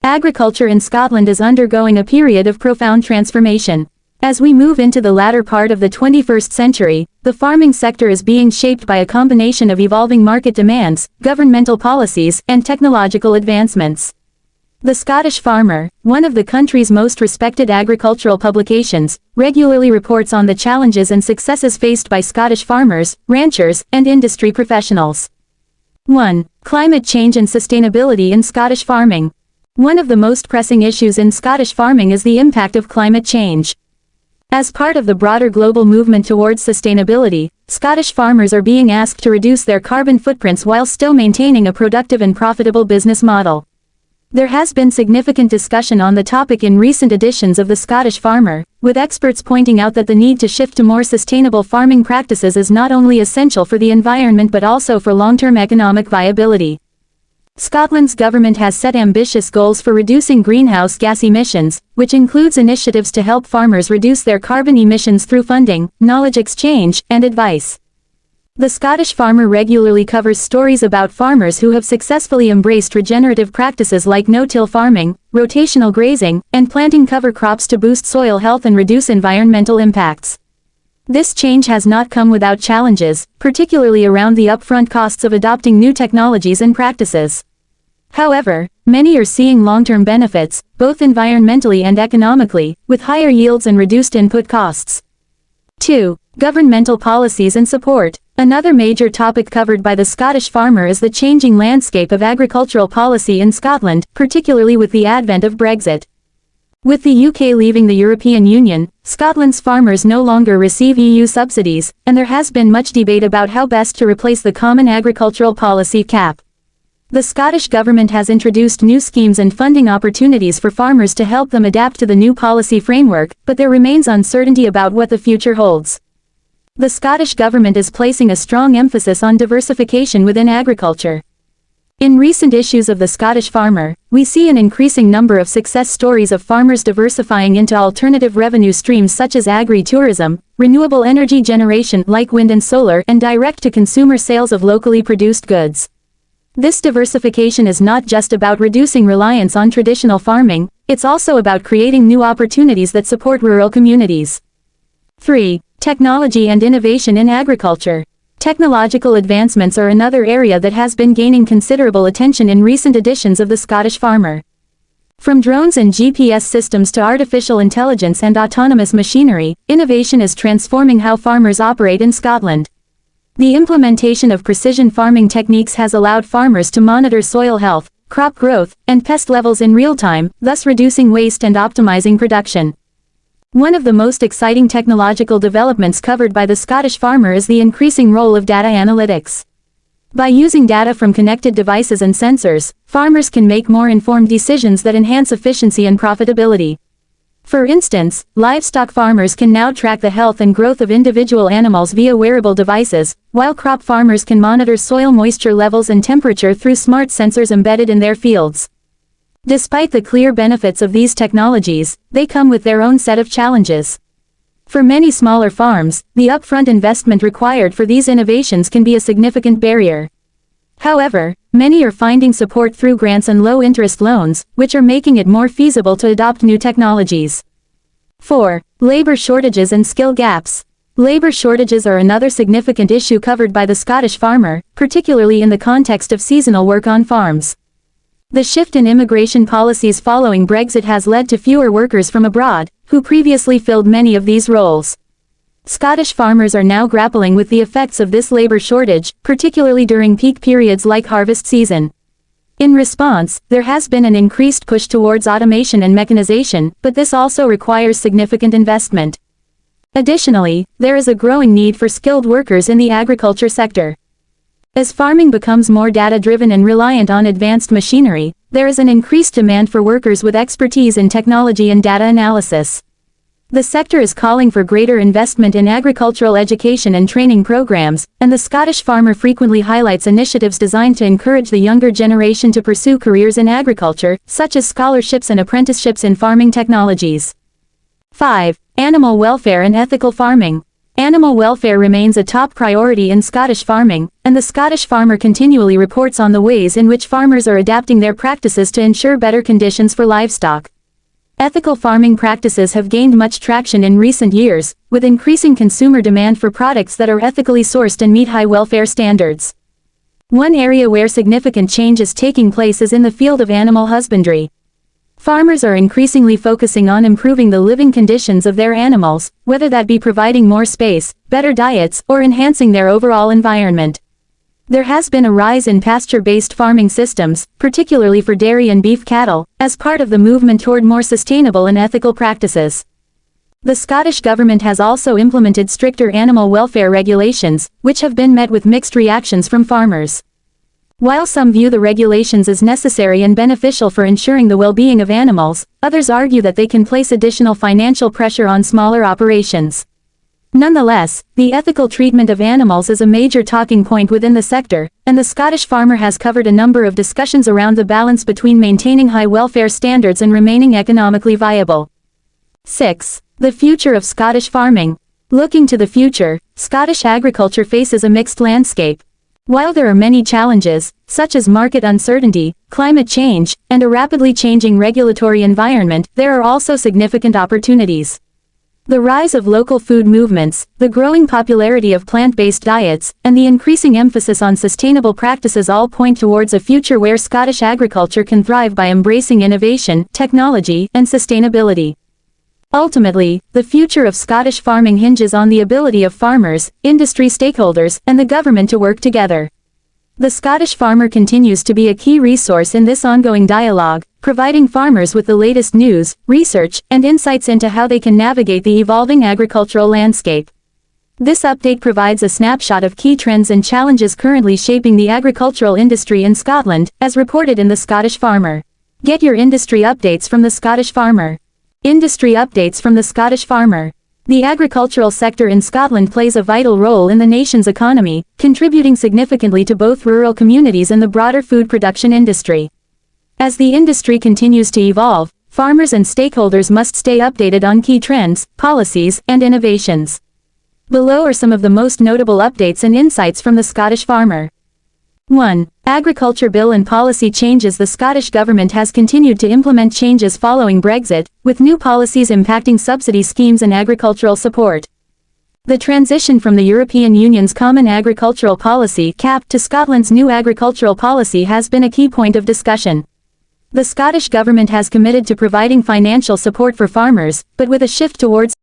Agriculture in Scotland is undergoing a period of profound transformation. As we move into the latter part of the 21st century, the farming sector is being shaped by a combination of evolving market demands, governmental policies, and technological advancements. The Scottish Farmer, one of the country's most respected agricultural publications, regularly reports on the challenges and successes faced by Scottish farmers, ranchers, and industry professionals. 1. Climate change and sustainability in Scottish farming. One of the most pressing issues in Scottish farming is the impact of climate change. As part of the broader global movement towards sustainability, Scottish farmers are being asked to reduce their carbon footprints while still maintaining a productive and profitable business model. There has been significant discussion on the topic in recent editions of The Scottish Farmer, with experts pointing out that the need to shift to more sustainable farming practices is not only essential for the environment but also for long-term economic viability. Scotland's government has set ambitious goals for reducing greenhouse gas emissions, which includes initiatives to help farmers reduce their carbon emissions through funding, knowledge exchange, and advice. The Scottish Farmer regularly covers stories about farmers who have successfully embraced regenerative practices like no-till farming, rotational grazing, and planting cover crops to boost soil health and reduce environmental impacts. This change has not come without challenges, particularly around the upfront costs of adopting new technologies and practices. However, many are seeing long-term benefits, both environmentally and economically, with higher yields and reduced input costs. 2. Governmental policies and support. Another major topic covered by the Scottish Farmer is the changing landscape of agricultural policy in Scotland, particularly with the advent of Brexit. With the UK leaving the European Union, Scotland's farmers no longer receive EU subsidies, and there has been much debate about how best to replace the Common Agricultural Policy (CAP). The Scottish Government has introduced new schemes and funding opportunities for farmers to help them adapt to the new policy framework, but there remains uncertainty about what the future holds. The Scottish Government is placing a strong emphasis on diversification within agriculture. In recent issues of The Scottish Farmer, we see an increasing number of success stories of farmers diversifying into alternative revenue streams such as agri-tourism, renewable energy generation like wind and solar, and direct-to-consumer sales of locally produced goods. This diversification is not just about reducing reliance on traditional farming, it's also about creating new opportunities that support rural communities. 3. Technology and innovation in agriculture. Technological advancements are another area that has been gaining considerable attention in recent editions of The Scottish Farmer. From drones and GPS systems to artificial intelligence and autonomous machinery, innovation is transforming how farmers operate in Scotland. The implementation of precision farming techniques has allowed farmers to monitor soil health, crop growth, and pest levels in real time, thus reducing waste and optimizing production. One of the most exciting technological developments covered by The Scottish Farmer is the increasing role of data analytics. By using data from connected devices and sensors, farmers can make more informed decisions that enhance efficiency and profitability. For instance, livestock farmers can now track the health and growth of individual animals via wearable devices, while crop farmers can monitor soil moisture levels and temperature through smart sensors embedded in their fields. Despite the clear benefits of these technologies, they come with their own set of challenges. For many smaller farms, the upfront investment required for these innovations can be a significant barrier. However, many are finding support through grants and low-interest loans, which are making it more feasible to adopt new technologies. 4. Labor shortages and skill gaps. Labor shortages are another significant issue covered by The Scottish Farmer, particularly in the context of seasonal work on farms. The shift in immigration policies following Brexit has led to fewer workers from abroad, who previously filled many of these roles. Scottish farmers are now grappling with the effects of this labor shortage, particularly during peak periods like harvest season. In response, there has been an increased push towards automation and mechanization, but this also requires significant investment. Additionally, there is a growing need for skilled workers in the agriculture sector. As farming becomes more data-driven and reliant on advanced machinery, there is an increased demand for workers with expertise in technology and data analysis. The sector is calling for greater investment in agricultural education and training programs, and The Scottish Farmer frequently highlights initiatives designed to encourage the younger generation to pursue careers in agriculture, such as scholarships and apprenticeships in farming technologies. 5. Animal welfare and ethical farming. Animal welfare remains a top priority in Scottish farming, and the Scottish Farmer continually reports on the ways in which farmers are adapting their practices to ensure better conditions for livestock. Ethical farming practices have gained much traction in recent years, with increasing consumer demand for products that are ethically sourced and meet high welfare standards. One area where significant change is taking place is in the field of animal husbandry. Farmers are increasingly focusing on improving the living conditions of their animals, whether that be providing more space, better diets, or enhancing their overall environment. There has been a rise in pasture-based farming systems, particularly for dairy and beef cattle, as part of the movement toward more sustainable and ethical practices. The Scottish Government has also implemented stricter animal welfare regulations, which have been met with mixed reactions from farmers. While some view the regulations as necessary and beneficial for ensuring the well-being of animals, others argue that they can place additional financial pressure on smaller operations. Nonetheless, the ethical treatment of animals is a major talking point within the sector, and the Scottish Farmer has covered a number of discussions around the balance between maintaining high welfare standards and remaining economically viable. 6. The future of Scottish farming. Looking to the future, Scottish agriculture faces a mixed landscape. While there are many challenges, such as market uncertainty, climate change, and a rapidly changing regulatory environment, there are also significant opportunities. The rise of local food movements, the growing popularity of plant-based diets, and the increasing emphasis on sustainable practices all point towards a future where Scottish agriculture can thrive by embracing innovation, technology, and sustainability. Ultimately, the future of Scottish farming hinges on the ability of farmers, industry stakeholders, and the government to work together. The Scottish farmer continues to be a key resource in this ongoing dialogue, providing farmers with the latest news, research, and insights into how they can navigate the evolving agricultural landscape. This update provides a snapshot of key trends and challenges currently shaping the agricultural industry in Scotland, as reported in the Scottish Farmer. Get your industry updates from the Scottish Farmer. Industry updates from the Scottish Farmer. The agricultural sector in Scotland plays a vital role in the nation's economy, contributing significantly to both rural communities and the broader food production industry. As the industry continues to evolve, farmers and stakeholders must stay updated on key trends, policies, and innovations. Below are some of the most notable updates and insights from the Scottish Farmer. 1. Agriculture Bill and policy changes. The Scottish Government has continued to implement changes following Brexit, with new policies impacting subsidy schemes and agricultural support. The transition from the European Union's Common Agricultural Policy (CAP) to Scotland's new agricultural policy has been a key point of discussion. The Scottish Government has committed to providing financial support for farmers, but with a shift towards